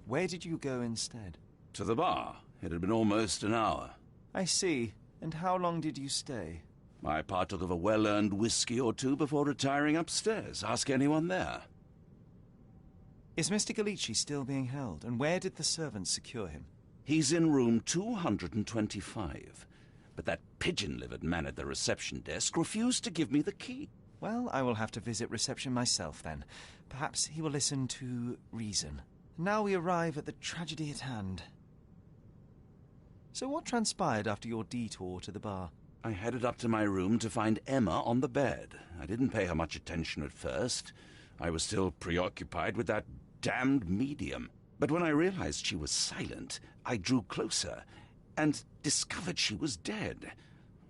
Where did you go instead? To the bar. It had been almost an hour. I see. And how long did you stay? I partook of a well-earned whiskey or two before retiring upstairs. Ask anyone there. Is Mr. Galici still being held, and where did the servants secure him? He's in room 225. But that pigeon-livered man at the reception desk refused to give me the key. Well, I will have to visit reception myself, then. Perhaps he will listen to reason. Now we arrive at the tragedy at hand. So what transpired after your detour to the bar? I headed up to my room to find Emma on the bed. I didn't pay her much attention at first. I was still preoccupied with that damned medium. But when I realized she was silent, I drew closer and discovered she was dead.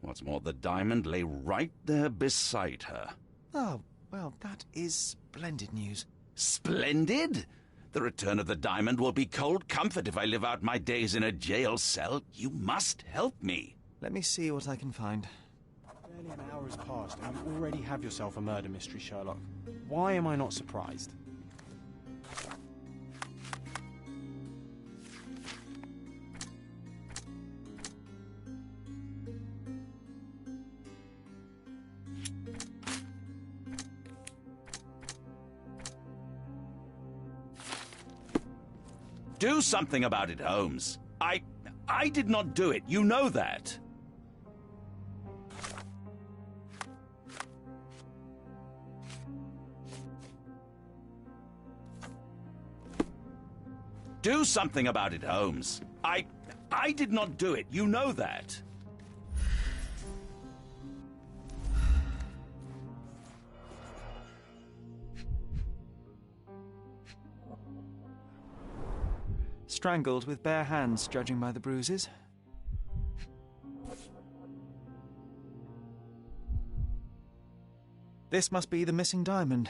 What's more, the diamond lay right there beside her. Oh, well, that is splendid news. Splendid? The return of the diamond will be cold comfort if I live out my days in a jail cell. You must help me. Let me see what I can find. Barely an hour has passed, and you already have yourself a murder mystery, Sherlock. Why am I not surprised? Do something about it, Holmes. I did not do it. You know that. Do something about it, Holmes. I did not do it. You know that. Strangled with bare hands, judging by the bruises. This must be the missing diamond.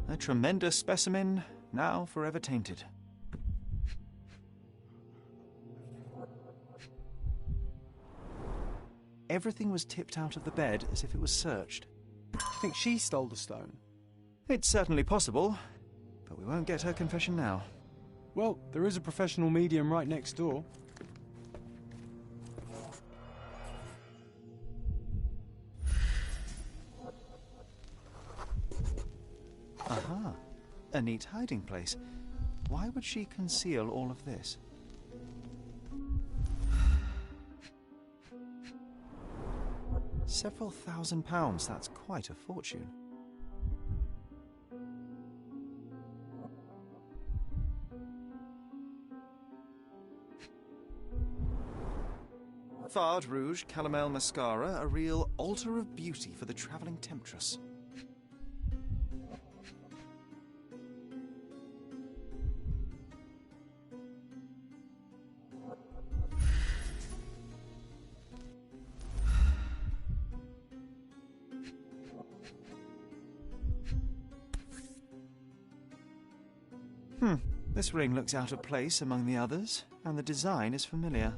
A tremendous specimen, now forever tainted. Everything was tipped out of the bed as if it was searched. Do you think she stole the stone? It's certainly possible, but we won't get her confession now. Well, there is a professional medium right next door. Aha, a neat hiding place. Why would she conceal all of this? Several £1,000s, that's quite a fortune. Fard Rouge Calomel Mascara, a real altar of beauty for the travelling temptress. This ring looks out of place among the others, and the design is familiar.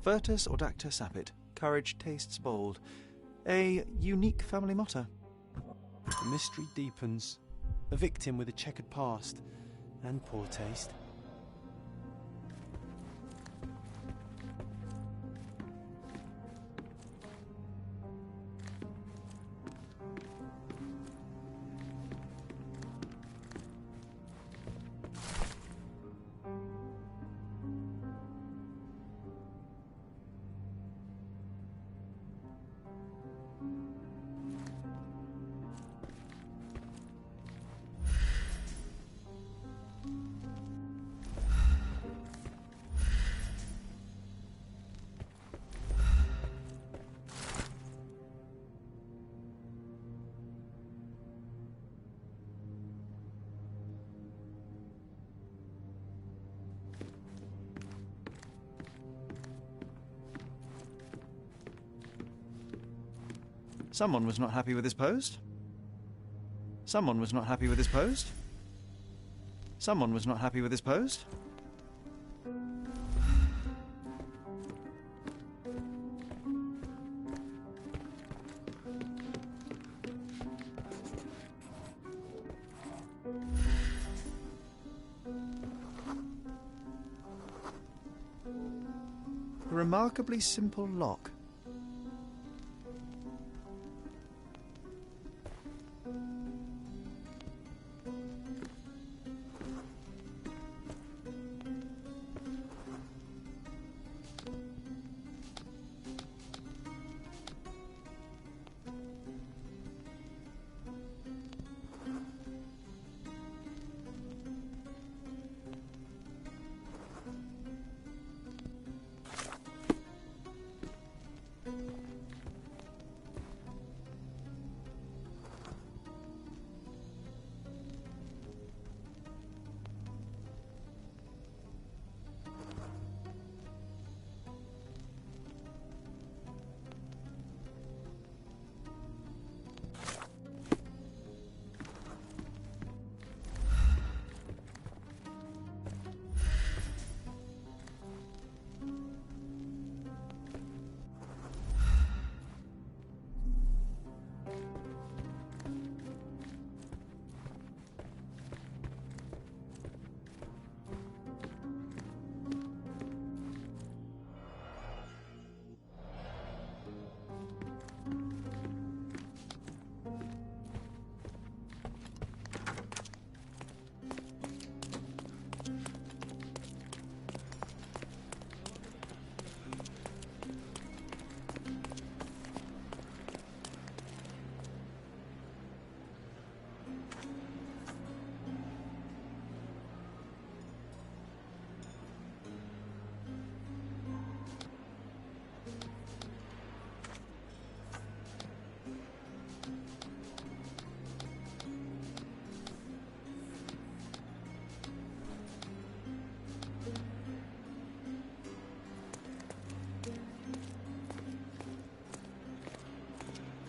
Virtus audacta sapit. Courage tastes bold. A unique family motto. The mystery deepens. A victim with a checkered past and poor taste. Someone was not happy with his post. Someone was not happy with his post. Someone was not happy with his post. A remarkably simple lock.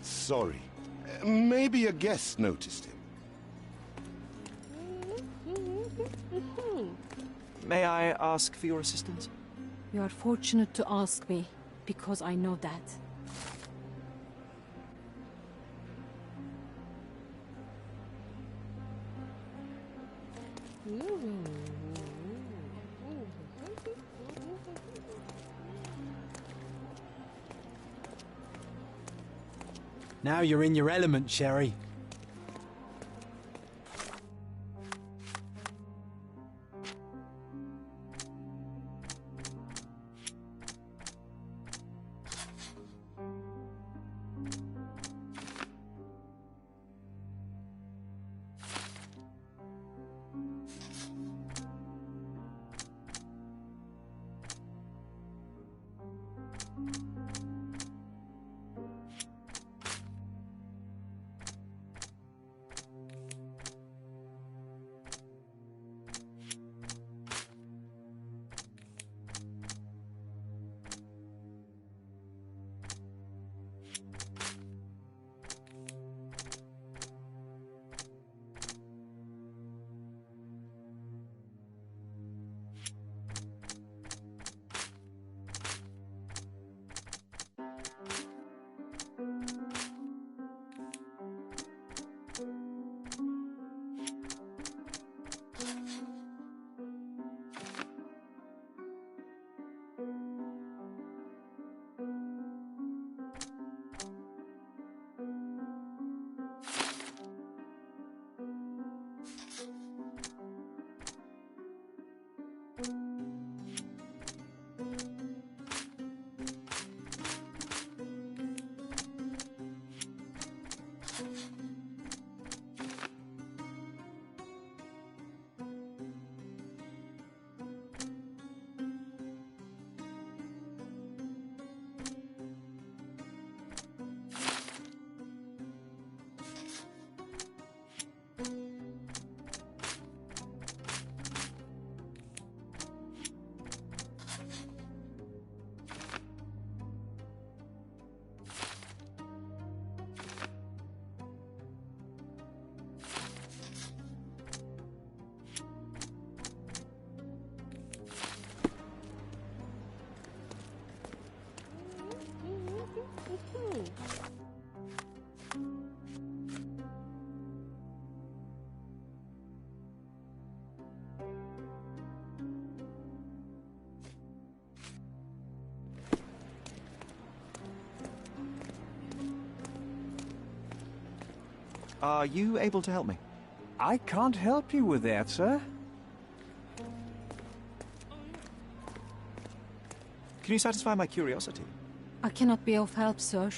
Sorry. Maybe a guest noticed him. May I ask for your assistance? You are fortunate to ask me, because I know that. Now you're in your element, Sherry. Are you able to help me? I can't help you with that, sir. Can you satisfy my curiosity? I cannot be of help, sir.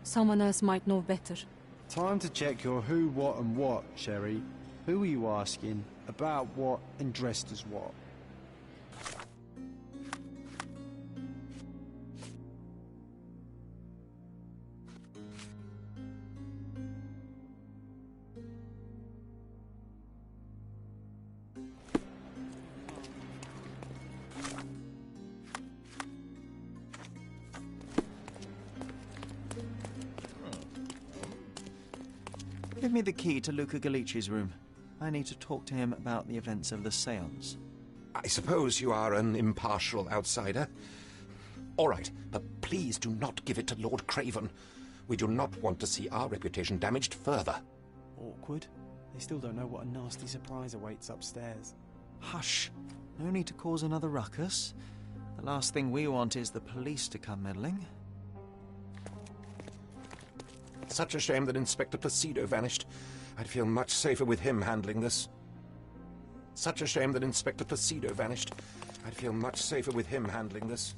Someone else might know better. Time to check your who, what and what, Sherry. Who are you asking, about what, and dressed as what? Give me the key to Luca Galici's room. I need to talk to him about the events of the séance. I suppose you are an impartial outsider. All right, but please do not give it to Lord Craven. We do not want to see our reputation damaged further. Awkward. They still don't know what a nasty surprise awaits upstairs. Hush. No need to cause another ruckus. The last thing we want is the police to come meddling. Such a shame that Inspector Placido vanished. I'd feel much safer with him handling this. Such a shame that Inspector Placido vanished. I'd feel much safer with him handling this.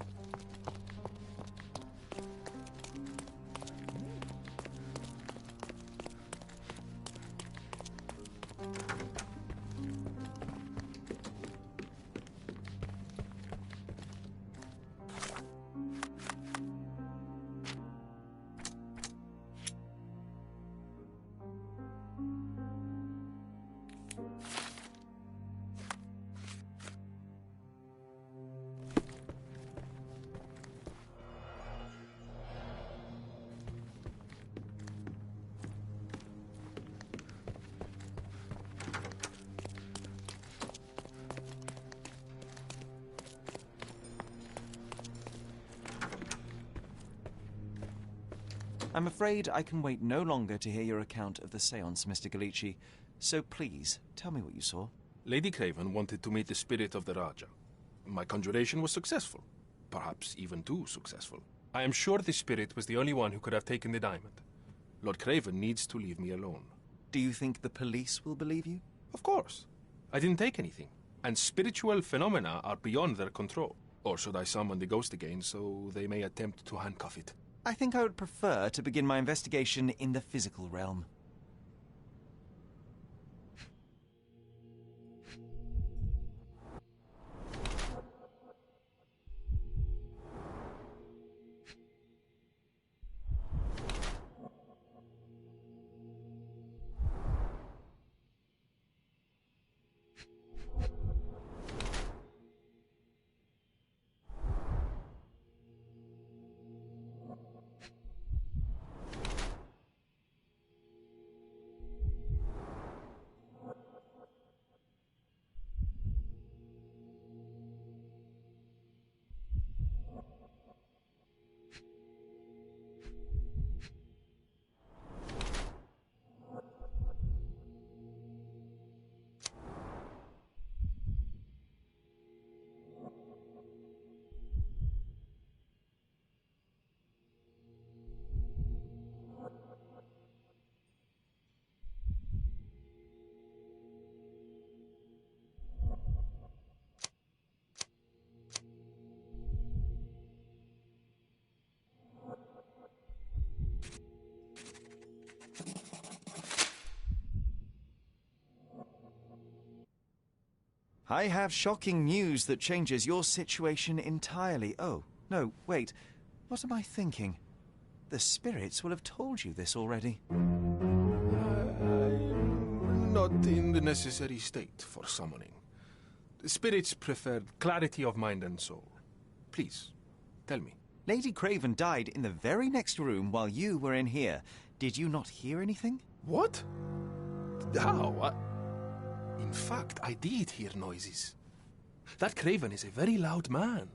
I'm afraid I can wait no longer to hear your account of the séance, Mr. Galici. So please, tell me what you saw. Lady Craven wanted to meet the spirit of the Raja. My conjuration was successful. Perhaps even too successful. I am sure the spirit was the only one who could have taken the diamond. Lord Craven needs to leave me alone. Do you think the police will believe you? Of course. I didn't take anything. And spiritual phenomena are beyond their control. Or should I summon the ghost again so they may attempt to handcuff it? I think I would prefer to begin my investigation in the physical realm. I have shocking news that changes your situation entirely. Oh, no, wait. What am I thinking? The spirits will have told you this already. I'm not in the necessary state for summoning. The spirits preferred clarity of mind and soul. Please, tell me. Lady Craven died in the very next room while you were in here. Did you not hear anything? What? How? In fact, I did hear noises. That Craven is a very loud man.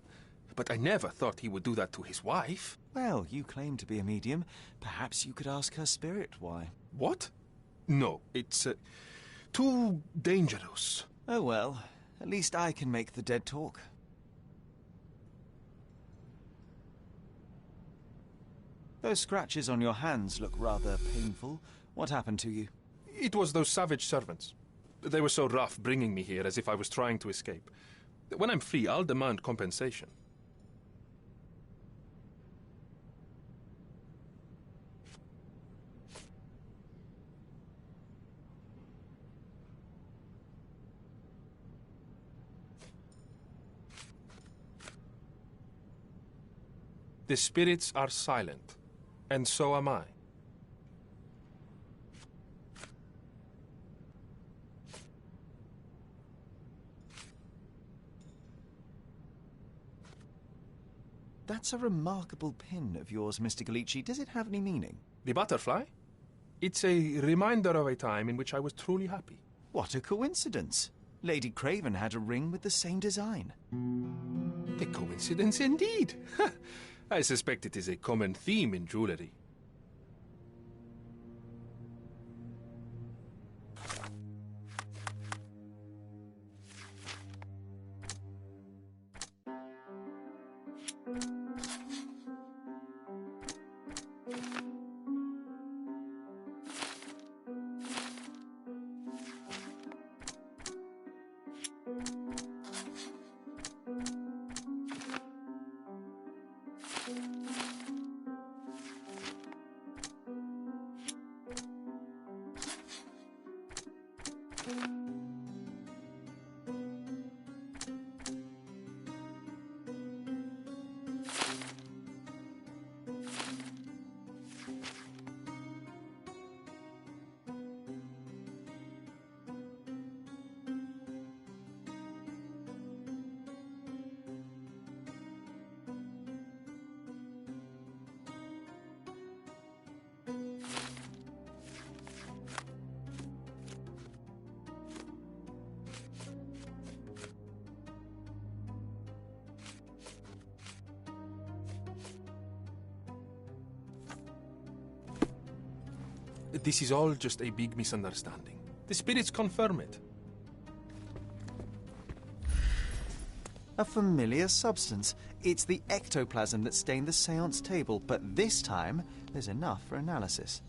But I never thought he would do that to his wife. Well, you claim to be a medium. Perhaps you could ask her spirit why. What? No, it's too dangerous. Oh well, at least I can make the dead talk. Those scratches on your hands look rather painful. What happened to you? It was those savage servants. They were so rough bringing me here as if I was trying to escape. When I'm free, I'll demand compensation. The spirits are silent, and so am I. That's a remarkable pin of yours, Mr. Galici. Does it have any meaning? The butterfly? It's a reminder of a time in which I was truly happy. What a coincidence. Lady Craven had a ring with the same design. A coincidence indeed. I suspect it is a common theme in jewelry. This is all just a big misunderstanding. The spirits confirm it. A familiar substance. It's the ectoplasm that stained the seance table, but this time there's enough for analysis.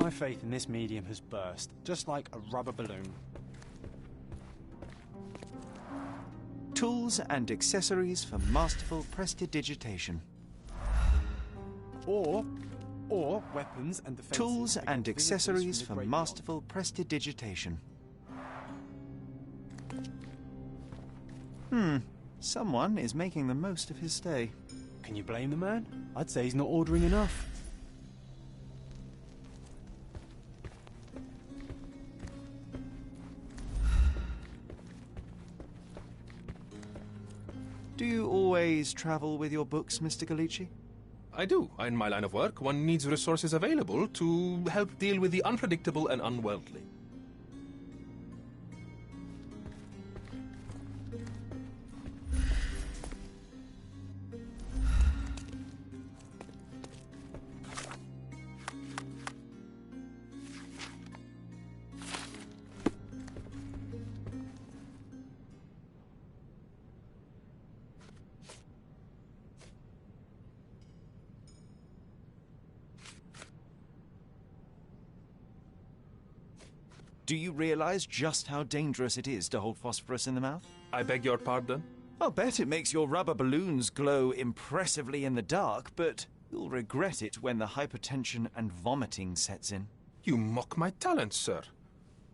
My faith in this medium has burst, just like a rubber balloon. Tools and accessories for masterful prestidigitation. Or weapons and defenses. Tools and against accessories visitors for from the great masterful prestidigitation. Someone is making the most of his stay. beyond. Can you blame the man? I'd say he's not ordering enough. Do you always travel with your books, Mr. Galici? I do. In my line of work, one needs resources available to help deal with the unpredictable and unworldly. Do you realize just how dangerous it is to hold phosphorus in the mouth? I beg your pardon? I'll bet it makes your rubber balloons glow impressively in the dark, but you'll regret it when the hypertension and vomiting sets in. You mock my talents, sir.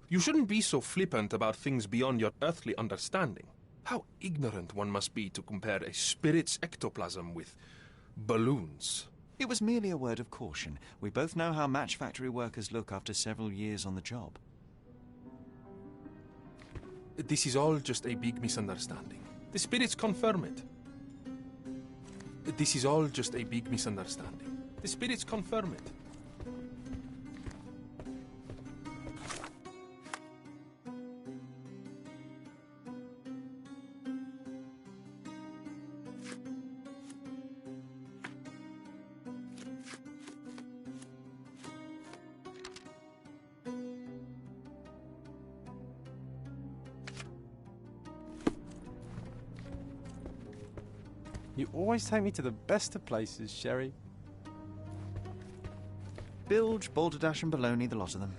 You shouldn't be so flippant about things beyond your earthly understanding. How ignorant one must be to compare a spirit's ectoplasm with balloons. It was merely a word of caution. We both know how match factory workers look after several years on the job. This is all just a big misunderstanding. The spirits confirm it. This is all just a big misunderstanding. The spirits confirm it. You always take me to the best of places, Sherry. Bilge, balderdash and baloney, the lot of them.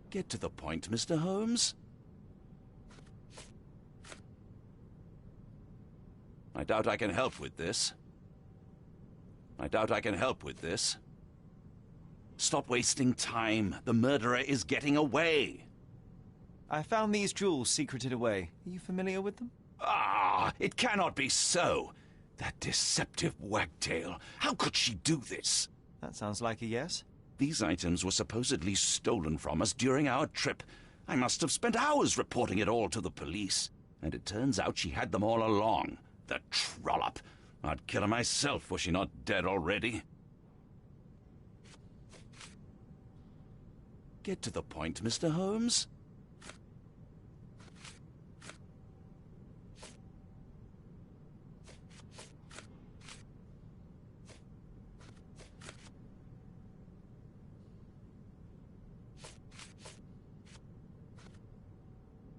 Get to the point, Mr. Holmes. I doubt I can help with this. Stop wasting time. The murderer is getting away. I found these jewels secreted away. Are you familiar with them? Ah, it cannot be so. That deceptive wagtail. How could she do this? That sounds like a yes. These items were supposedly stolen from us during our trip. I must have spent hours reporting it all to the police. And it turns out she had them all along. The trollop. I'd kill her myself were she not dead already. Get to the point, Mr. Holmes.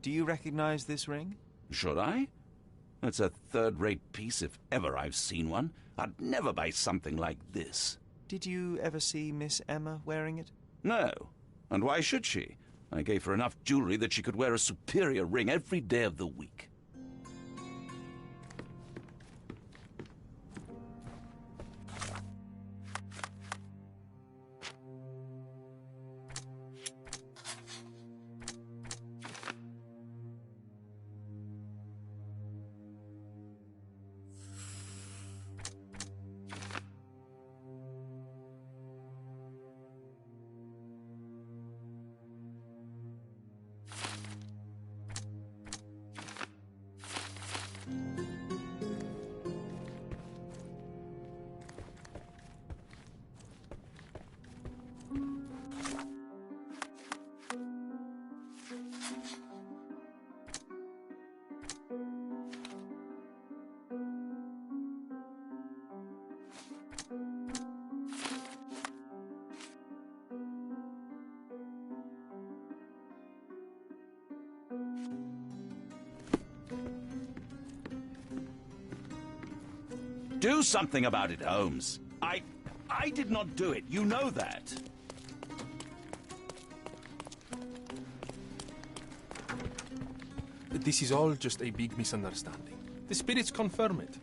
Do you recognize this ring? Should I? It's a third-rate piece if ever I've seen one. I'd never buy something like this. Did you ever see Miss Emma wearing it? No. And why should she? I gave her enough jewelry that she could wear a superior ring every day of the week. Do something about it, Holmes. I did not do it. You know that. This is all just a big misunderstanding. The spirits confirm it.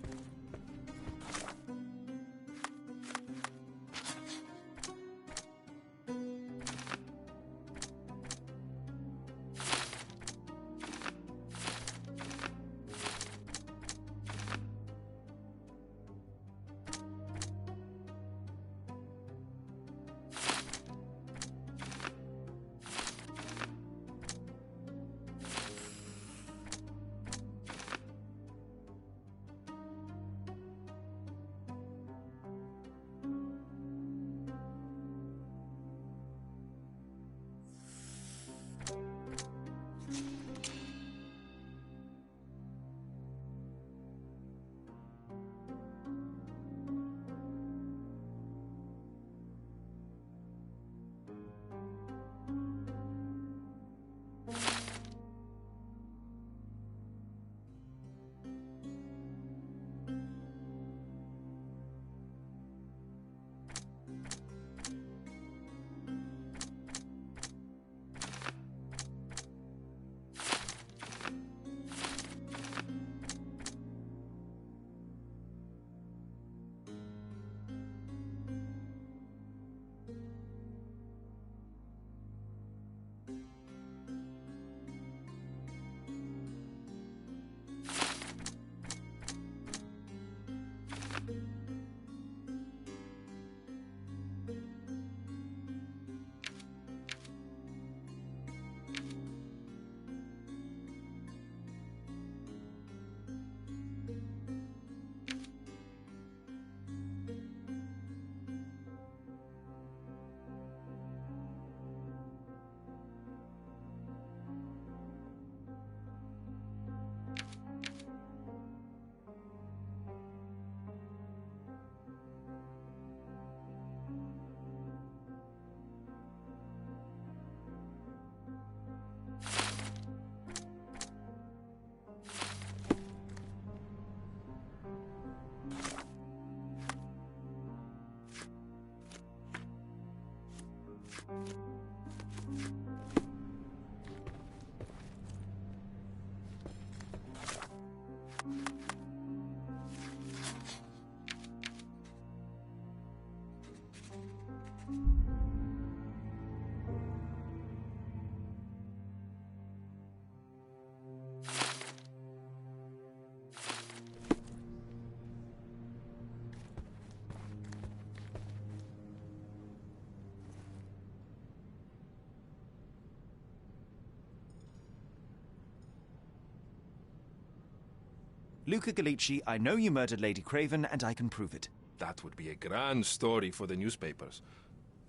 Luca Gallici, I know you murdered Lady Craven, and I can prove it. That would be a grand story for the newspapers.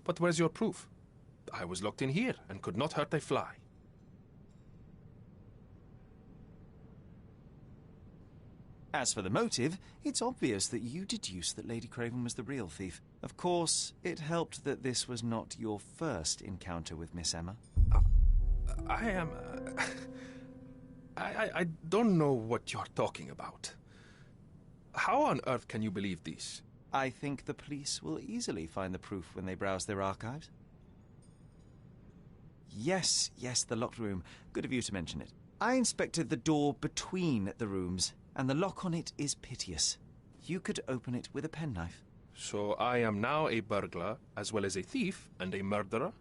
But where's your proof? I was locked in here and could not hurt a fly. As for the motive, it's obvious that you deduced that Lady Craven was the real thief. Of course, it helped that this was not your first encounter with Miss Emma. I am... I don't know what you're talking about. How on earth can you believe this? I think the police will easily find the proof when they browse their archives. Yes, the locked room. Good of you to mention it. I inspected the door between the rooms, and the lock on it is piteous. You could open it with a penknife. So I am now a burglar, as well as a thief and a murderer?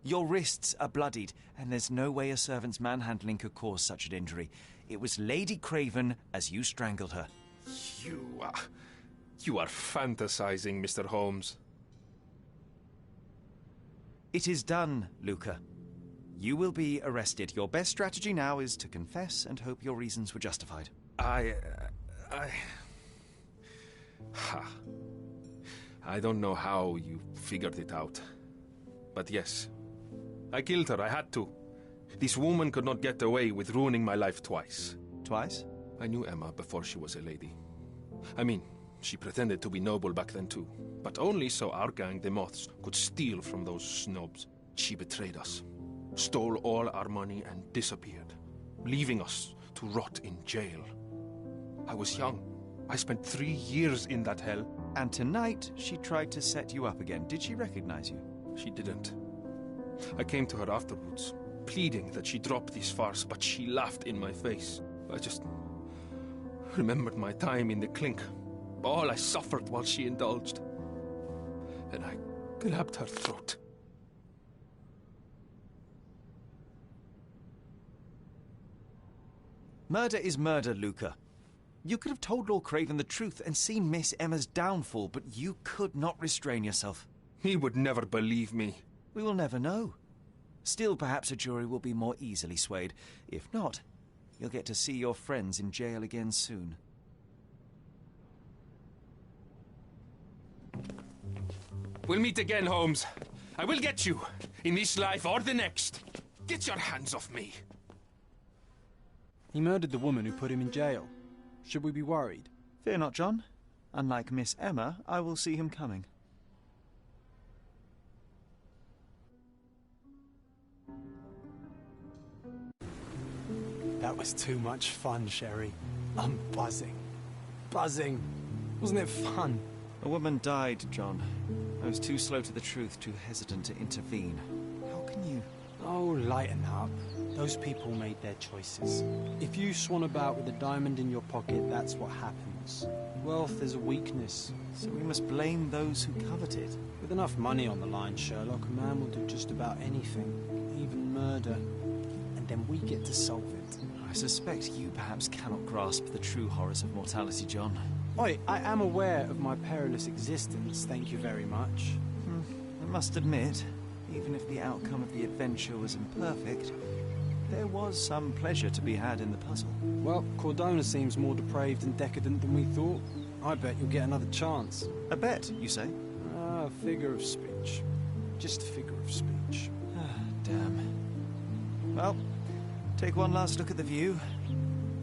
Your wrists are bloodied, and there's no way a servant's manhandling could cause such an injury. It was Lady Craven as you strangled her. You are fantasizing, Mr. Holmes. It is done, Luca. You will be arrested. Your best strategy now is to confess and hope your reasons were justified. I don't know how you figured it out. But yes, I killed her. I had to. This woman could not get away with ruining my life twice. Twice? I knew Emma before she was a lady. I mean, she pretended to be noble back then too. But only so our gang, the Moths, could steal from those snobs. She betrayed us, stole all our money and disappeared, leaving us to rot in jail. I was young, I spent 3 years in that hell. And tonight, she tried to set you up again. Did she recognize you? She didn't. I came to her afterwards, pleading that she drop this farce, but she laughed in my face. I just remembered my time in the clink, all I suffered while she indulged. And I grabbed her throat. Murder is murder, Luca. You could have told Lord Craven the truth and seen Miss Emma's downfall, but you could not restrain yourself. He would never believe me. We will never know. Still, perhaps a jury will be more easily swayed. If not, you'll get to see your friends in jail again soon. We'll meet again, Holmes. I will get you, in this life or the next. Get your hands off me. He murdered the woman who put him in jail. Should we be worried? Fear not, John. Unlike Miss Emma, I will see him coming. That was too much fun, Sherry. I'm buzzing. Buzzing. Wasn't it fun? A woman died, John. I was too slow to the truth, too hesitant to intervene. How can you... Oh, lighten up. Those people made their choices. If you swan about with a diamond in your pocket, that's what happens. Wealth is a weakness. So we must blame those who covet it. With enough money on the line, Sherlock, a man will do just about anything. Even murder. And then we get to solve it. I suspect you perhaps cannot grasp the true horrors of mortality, John. Oi, I am aware of my perilous existence, thank you very much. I must admit, even if the outcome of the adventure was imperfect, there was some pleasure to be had in the puzzle. Well, Cordona seems more depraved and decadent than we thought. I bet you'll get another chance. A bet, you say? Ah, figure of speech. Just a figure of speech. Ah, damn. Well, take one last look at the view,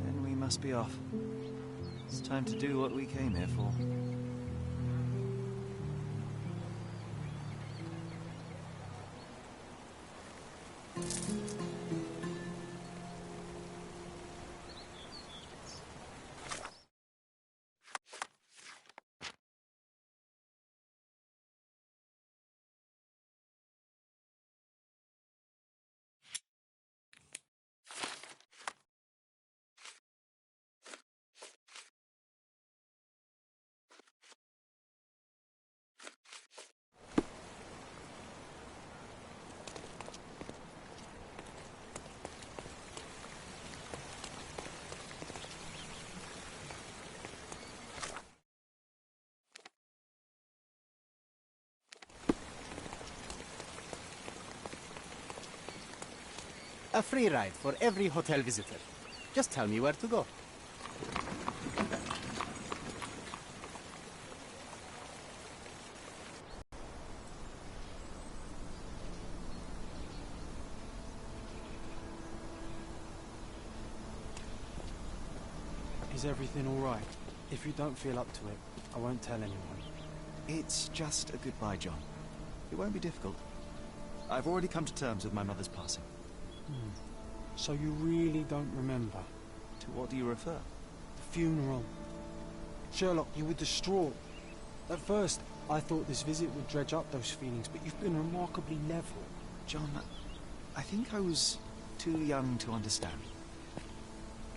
then we must be off. It's time to do what we came here for. A free ride for every hotel visitor. Just tell me where to go. Is everything all right? If you don't feel up to it, I won't tell anyone. It's just a goodbye, John. It won't be difficult. I've already come to terms with my mother's passing. So you really don't remember? To what do you refer? The funeral. Sherlock, you were distraught. At first, I thought this visit would dredge up those feelings, but you've been remarkably level. John, I think I was too young to understand.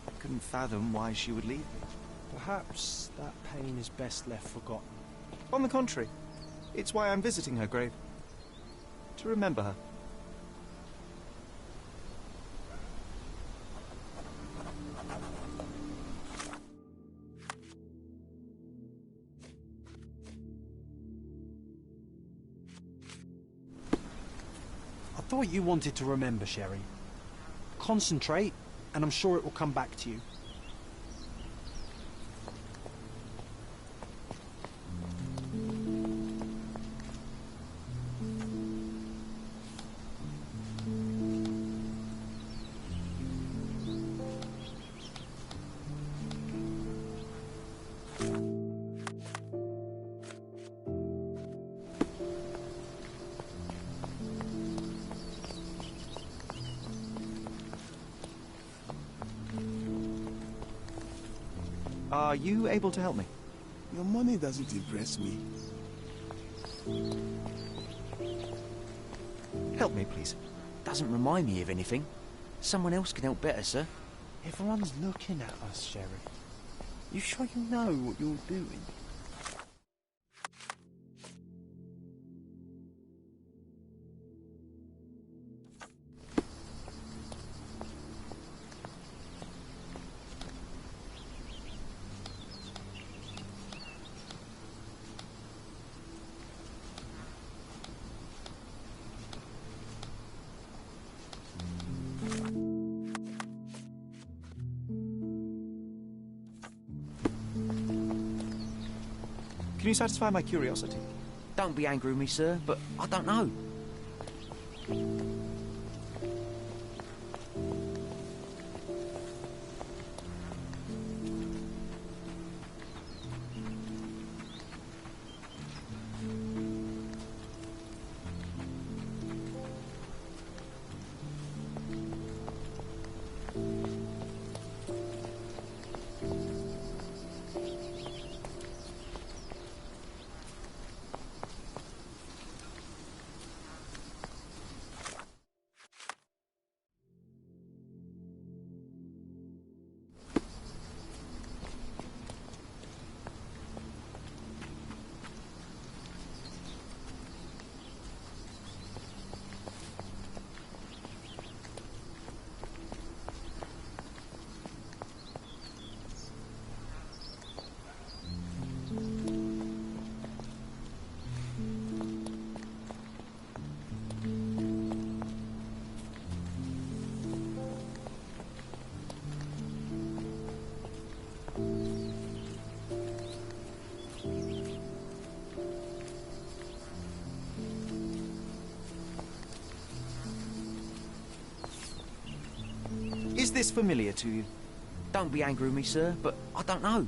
I couldn't fathom why she would leave me. Perhaps that pain is best left forgotten. On the contrary, it's why I'm visiting her grave. To remember her. I thought you wanted to remember, Sherry. Concentrate, and I'm sure it will come back to you. Are you able to help me? Your money doesn't impress me. Help me, please. Doesn't remind me of anything. Someone else can help better, sir. Everyone's looking at us, Sheriff. You sure you know what you're doing? Can you satisfy my curiosity? Don't be angry with me, sir, but I don't know. Is this familiar to you? Don't be angry with me, sir, but I don't know.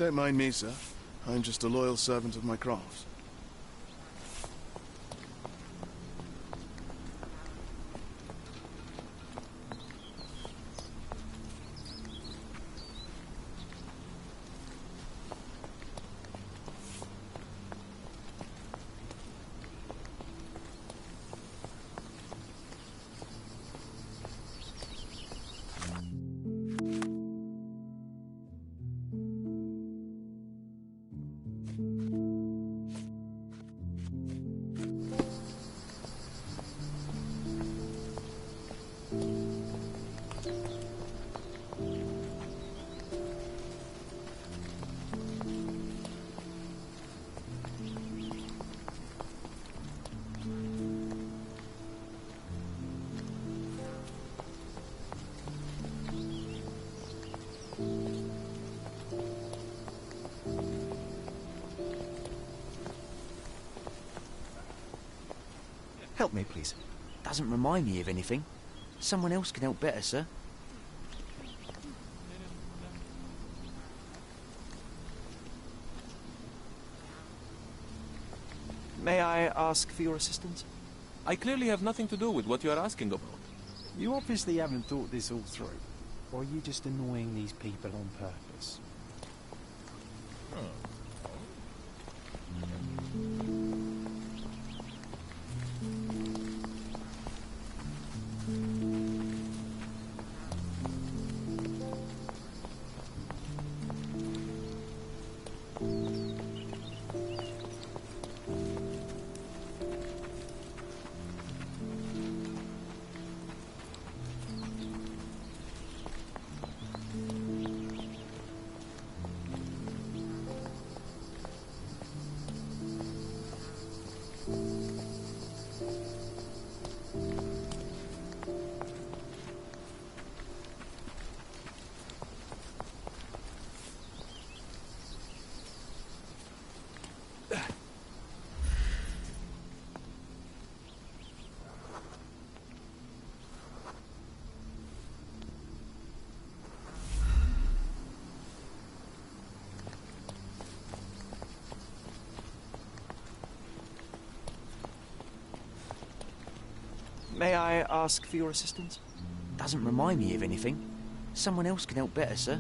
Don't mind me, sir. I'm just a loyal servant of my craft. Help me, please. Doesn't remind me of anything. Someone else can help better, sir. May I ask for your assistance? I clearly have nothing to do with what you are asking about. You obviously haven't thought this all through. Or are you just annoying these people on purpose? May I ask for your assistance? Doesn't remind me of anything. Someone else can help better, sir.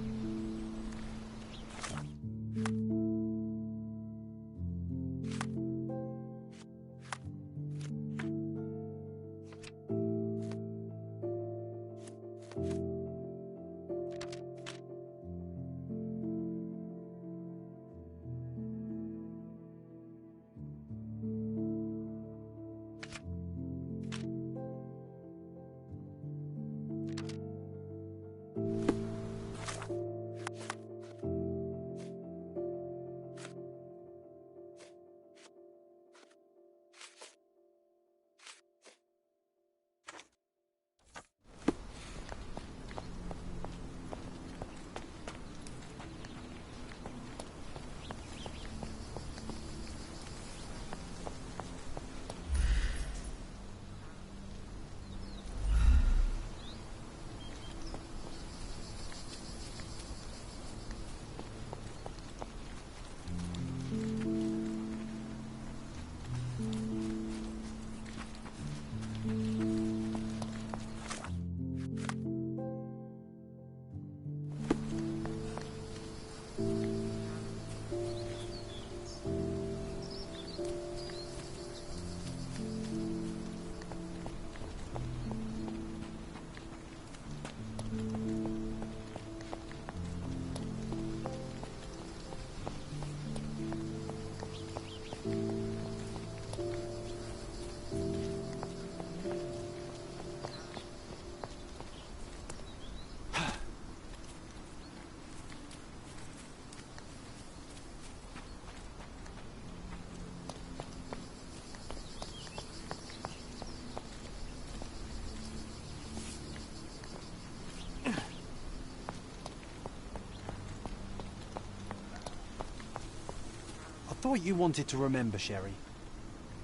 I thought you wanted to remember, Sherry.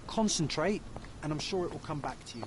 Concentrate, and I'm sure it will come back to you.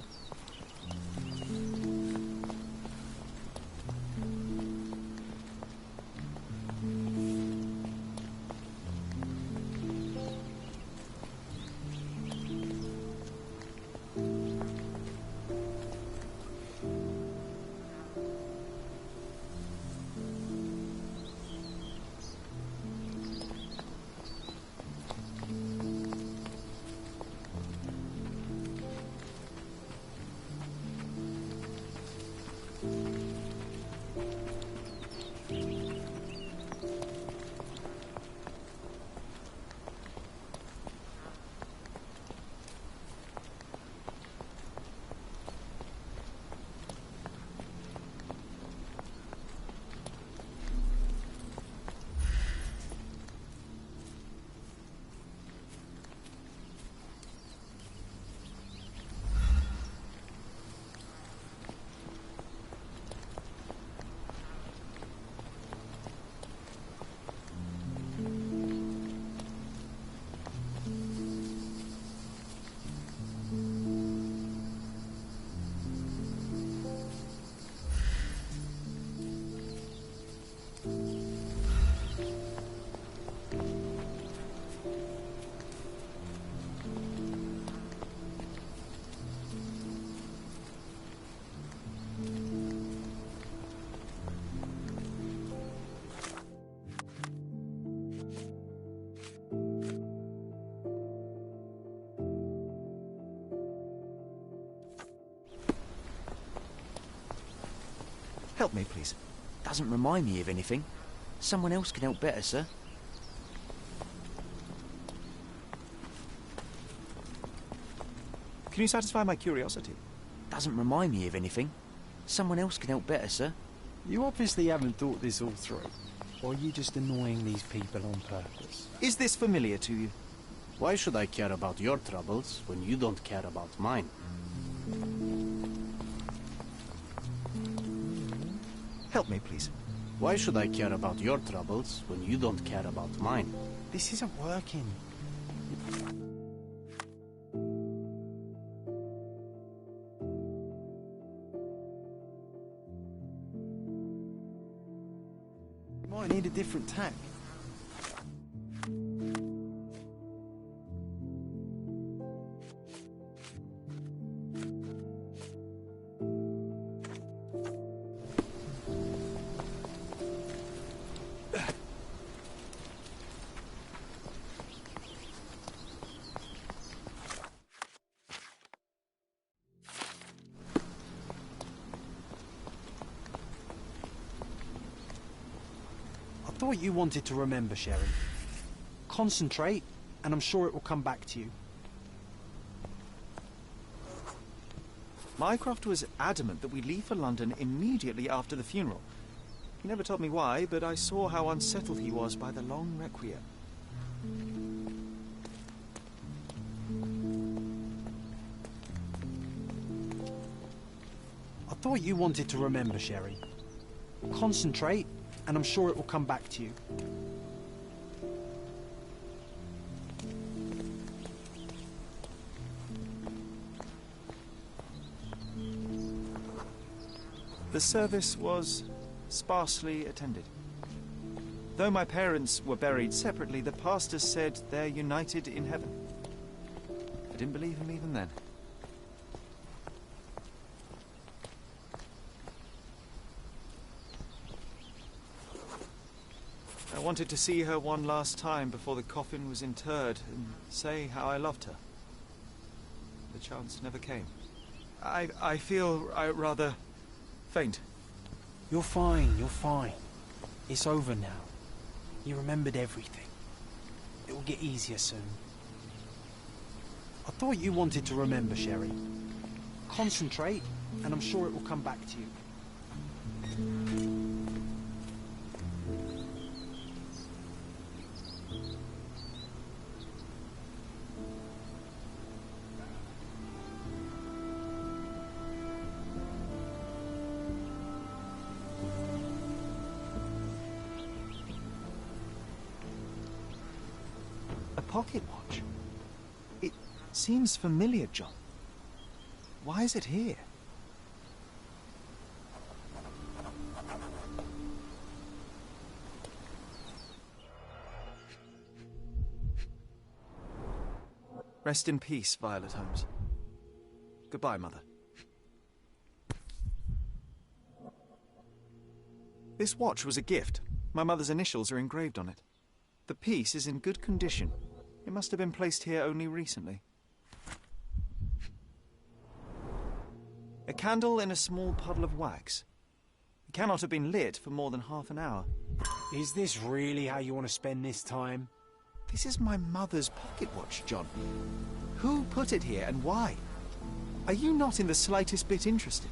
Help me, please. Doesn't remind me of anything. Someone else can help better, sir. Can you satisfy my curiosity? Doesn't remind me of anything. Someone else can help better, sir. You obviously haven't thought this all through. Or are you just annoying these people on purpose? Is this familiar to you? Why should I care about your troubles when you don't care about mine? Help me, please. Why should I care about your troubles when you don't care about mine? This isn't working. Might need a different tack. I thought you wanted to remember, Sherry. Concentrate, and I'm sure it will come back to you. Mycroft was adamant that we leave for London immediately after the funeral. He never told me why, but I saw how unsettled he was by the long requiem. I thought you wanted to remember, Sherry. Concentrate, and I'm sure it will come back to you. The service was sparsely attended. Though my parents were buried separately, the pastor said they're united in heaven. I didn't believe him even then. I wanted to see her one last time before the coffin was interred and say how I loved her. The chance never came. I feel rather faint. You're fine, you're fine. It's over now. You remembered everything. It will get easier soon. I thought you wanted to remember, Sherry. Concentrate, and I'm sure it will come back to you. A pocket watch? It seems familiar, John. Why is it here? Rest in peace, Violet Holmes. Goodbye, Mother. This watch was a gift. My mother's initials are engraved on it. The piece is in good condition. It must have been placed here only recently. A candle in a small puddle of wax. It cannot have been lit for more than half an hour. Is this really how you want to spend this time? This is my mother's pocket watch, John. Who put it here and why? Are you not in the slightest bit interested?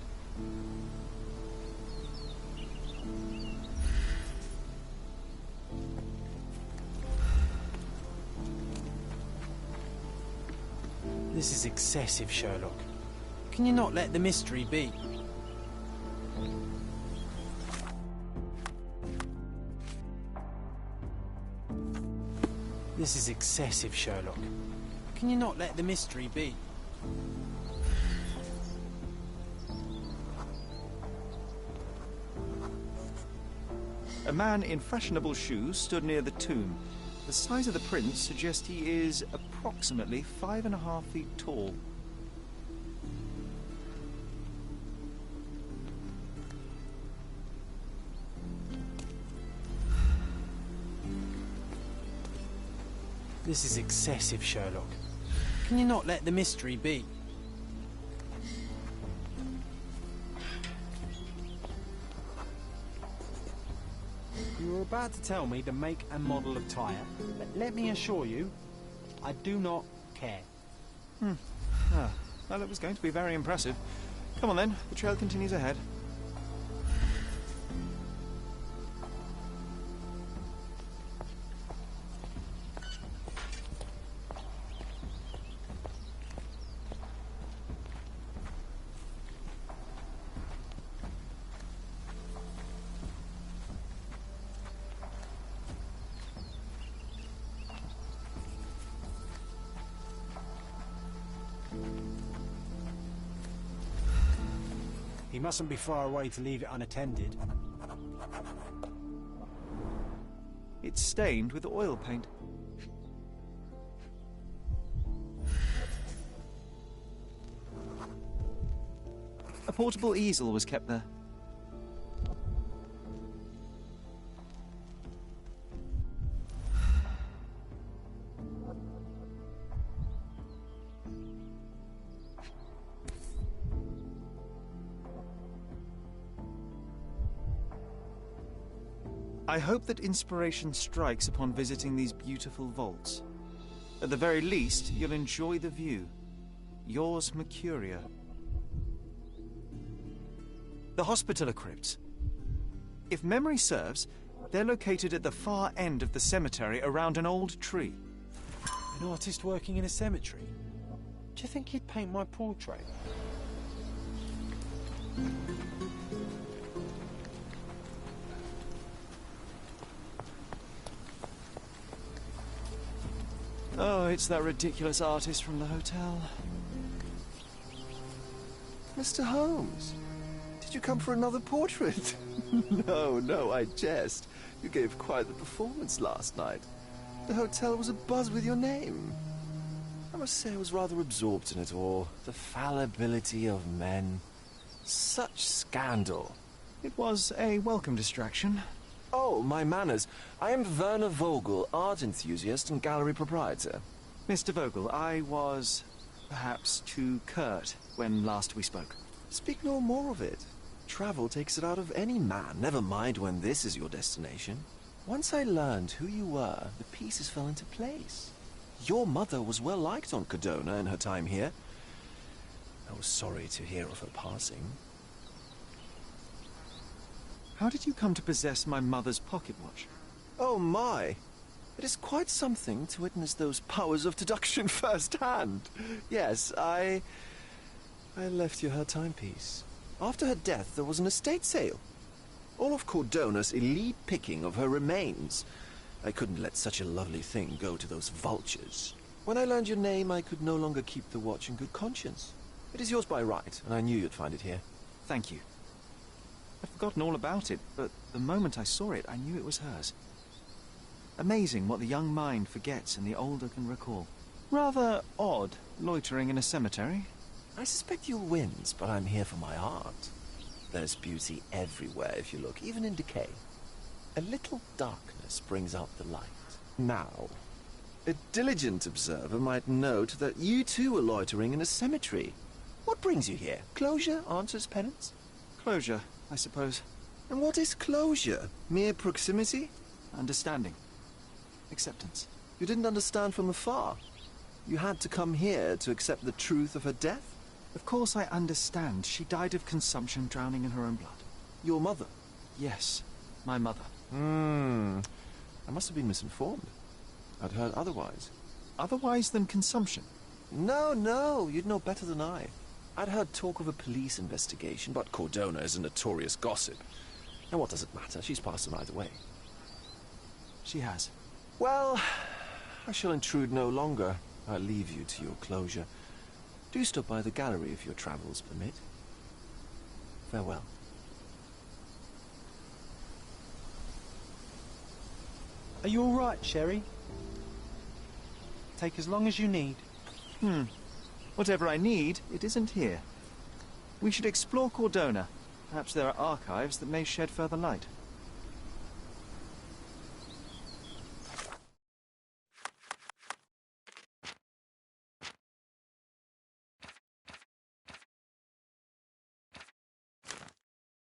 This is excessive, Sherlock. Can you not let the mystery be? This is excessive, Sherlock. Can you not let the mystery be? A man in fashionable shoes stood near the tomb. The size of the print suggests he is approximately 5.5 feet tall. This is excessive, Sherlock. Can you not let the mystery be? about to tell me the make and model of tyre, but let me assure you, I do not care. Ah, well, it was going to be very impressive. Come on then, the trail continues ahead. He mustn't be far away to leave it unattended. It's stained with oil paint. A portable easel was kept there. I hope that inspiration strikes upon visiting these beautiful vaults. At the very least, you'll enjoy the view. Yours, Mercuria. The Hospitaller Crypts. If memory serves, they're located at the far end of the cemetery around an old tree. An artist working in a cemetery? Do you think he'd paint my portrait? Oh, it's that ridiculous artist from the hotel. Mr. Holmes, did you come for another portrait? No, I jest. You gave quite the performance last night. The hotel was abuzz with your name. I must say I was rather absorbed in it all. The fallibility of men. Such scandal. It was a welcome distraction. Oh, my manners. I am Werner Vogel, art enthusiast and gallery proprietor. Mr. Vogel, I was perhaps too curt when last we spoke. Speak no more of it. Travel takes it out of any man, never mind when this is your destination. Once I learned who you were, the pieces fell into place. Your mother was well liked on Codona in her time here. I was sorry to hear of her passing. How did you come to possess my mother's pocket watch? Oh my! It is quite something to witness those powers of deduction firsthand. Yes, I left you her timepiece. After her death, there was an estate sale. All of Cordona's elite picking of her remains. I couldn't let such a lovely thing go to those vultures. When I learned your name, I could no longer keep the watch in good conscience. It is yours by right, and I knew you'd find it here. Thank you. I'd forgotten all about it, but the moment I saw it, I knew it was hers. Amazing what the young mind forgets and the older can recall. Rather odd, loitering in a cemetery. I suspect you'll win, but I'm here for my art. There's beauty everywhere if you look, even in decay. A little darkness brings out the light. Now, a diligent observer might note that you too are loitering in a cemetery. What brings you here? Closure answers penance? Closure, I suppose. And what is closure? Mere proximity? Understanding. Acceptance. You didn't understand from afar. You had to come here to accept the truth of her death? Of course I understand. She died of consumption, drowning in her own blood. Your mother? Yes, my mother. I must have been misinformed. I'd heard otherwise. Otherwise than consumption? No, you'd know better than I. I'd heard talk of a police investigation, but Cordona is a notorious gossip. And what does it matter? She's passed on either way. She has. Well, I shall intrude no longer. I'll leave you to your closure. Do stop by the gallery if your travels permit. Farewell. Are you all right, Sherry? Take as long as you need. Whatever I need, it isn't here. We should explore Cordona. Perhaps there are archives that may shed further light.